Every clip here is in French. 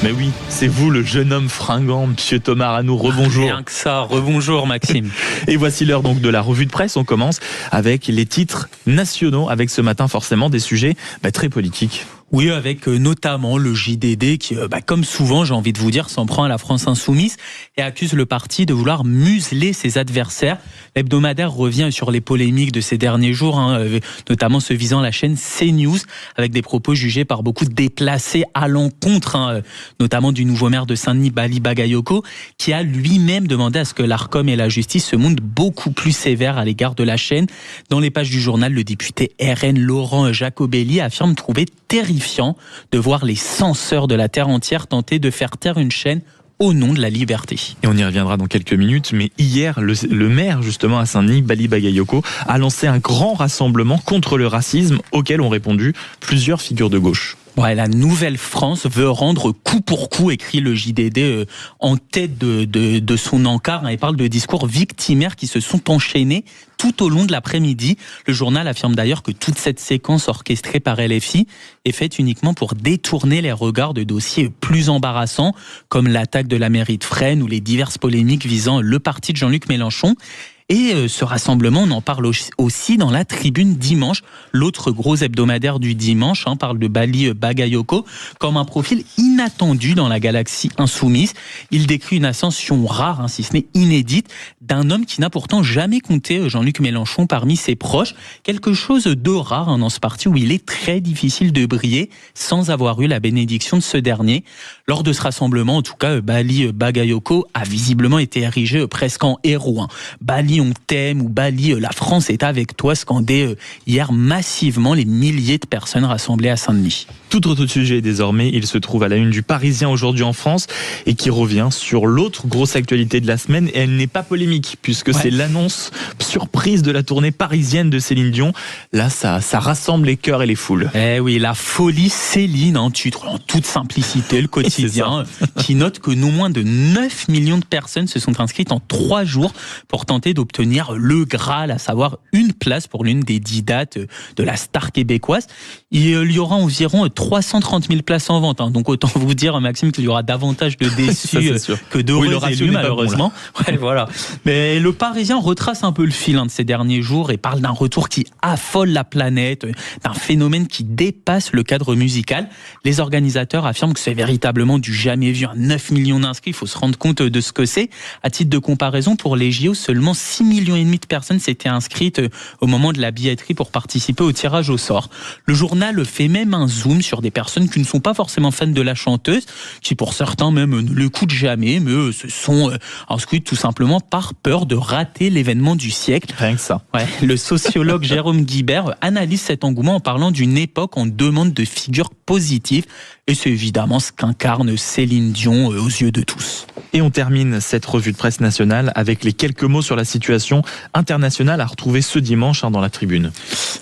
Mais oui, c'est vous le jeune homme fringant, monsieur Thomas Arnoux, rebonjour. Rien que ça, rebonjour Maxime. Et voici l'heure donc de la revue de presse. On commence avec les titres nationaux, avec ce matin forcément des sujets très politiques. Oui, avec notamment le JDD qui, comme souvent, j'ai envie de vous dire, s'en prend à la France insoumise et accuse le parti de vouloir museler ses adversaires. L'hebdomadaire revient sur les polémiques de ces derniers jours, notamment ceux visant la chaîne CNews, avec des propos jugés par beaucoup déplacés à l'encontre, notamment du nouveau maire de Saint-Denis, Bali Bagayoko, qui a lui-même demandé à ce que l'Arcom et la justice se montrent beaucoup plus sévères à l'égard de la chaîne. Dans les pages du journal, le député RN Laurent Jacobelli affirme trouver terrifiant de voir les censeurs de la terre entière tenter de faire taire une chaîne au nom de la liberté. Et on y reviendra dans quelques minutes, mais hier, le maire justement à Saint-Denis, Bali Bagayoko, a lancé un grand rassemblement contre le racisme auquel ont répondu plusieurs figures de gauche. Ouais, la Nouvelle-France veut rendre coup pour coup, écrit le JDD en tête de son encart. Il parle de discours victimaires qui se sont enchaînés tout au long de l'après-midi. Le journal affirme d'ailleurs que toute cette séquence orchestrée par LFI est faite uniquement pour détourner les regards de dossiers plus embarrassants, comme l'attaque de la mairie de Fresnes ou les diverses polémiques visant le parti de Jean-Luc Mélenchon. Et ce rassemblement, on en parle aussi dans la Tribune dimanche. L'autre gros hebdomadaire du dimanche parle de Bali Bagayoko comme un profil inattendu dans la galaxie insoumise. Il décrit une ascension rare, si ce n'est inédite, d'un homme qui n'a pourtant jamais compté Jean-Luc Mélenchon parmi ses proches. Quelque chose de rare dans ce parti où il est très difficile de briller sans avoir eu la bénédiction de ce dernier. Lors de ce rassemblement, en tout cas, Bali Bagayoko a visiblement été érigé presque en héros. Bali, on t'aime, ou Bali, la France est avec toi, scandé hier massivement les milliers de personnes rassemblées à Saint-Denis. Tout autre sujet désormais, il se trouve à la une du Parisien aujourd'hui en France et qui revient sur l'autre grosse actualité de la semaine, et elle n'est pas polémique puisque c'est l'annonce surprise de la tournée parisienne de Céline Dion. Là, ça rassemble les cœurs et les foules. Eh oui, la folie Céline, en titre en toute simplicité, le quotidien, qui note que non moins de 9 millions de personnes se sont inscrites en 3 jours pour tenter d'obtenir le Graal, à savoir une place pour l'une des 10 dates de la star québécoise. Il y aura environ 330 000 places en vente. Donc autant vous dire, Maxime, qu'il y aura davantage de déçus que d'heureux élus, malheureusement. Voilà. Mais le Parisien retrace un peu le fil de ces derniers jours et parle d'un retour qui affole la planète, d'un phénomène qui dépasse le cadre musical. Les organisateurs affirment que c'est véritablement du jamais vu. 9 millions d'inscrits, il faut se rendre compte de ce que c'est. À titre de comparaison, pour les JO, seulement 6,5 millions de personnes s'étaient inscrites au moment de la billetterie pour participer au tirage au sort. Le journal fait même un zoom sur des personnes qui ne sont pas forcément fans de la chanteuse, qui pour certains même ne l'écoutent jamais, mais se sont inscrites tout simplement par peur de rater l'événement du siècle. Rien que ça. Le sociologue Jérôme Guibert analyse cet engouement en parlant d'une époque en demande de figures positives, et c'est évidemment ce qu'incarne Céline Dion aux yeux de tous. Et on termine cette revue de presse nationale avec les quelques mots sur la situation internationale à retrouver ce dimanche dans la Tribune.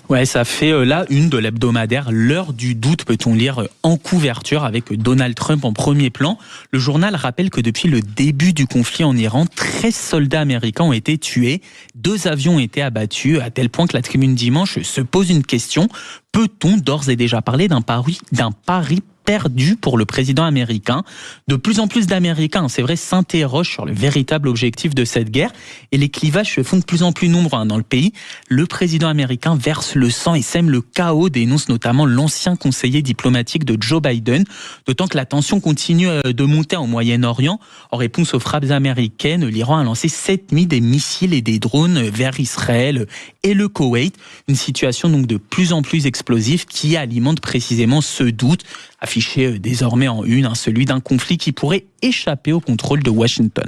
Ouais, ça fait la une de l'hebdomadaire L'heure du doute, peut-on lire en couverture, avec Donald Trump en premier plan. Le journal rappelle que depuis le début du conflit en Iran, 13 soldats américains ont été tués, 2 avions ont été abattus, à tel point que la Tribune dimanche se pose une question. Peut-on d'ores et déjà parler d'un pari perdu pour le président américain? De plus en plus d'Américains, c'est vrai, s'interrogent sur le véritable objectif de cette guerre, et les clivages se font de plus en plus nombreux dans le pays. Le président américain verse le sang et sème le chaos, dénonce notamment l'ancien conseiller diplomatique de Joe Biden, d'autant que la tension continue de monter au Moyen-Orient. En réponse aux frappes américaines, l'Iran a lancé cette nuit des missiles et des drones vers Israël et le Koweït. Une situation donc de plus en plus explosive qui alimente précisément ce doute, affiché désormais en une, celui d'un conflit qui pourrait échapper au contrôle de Washington.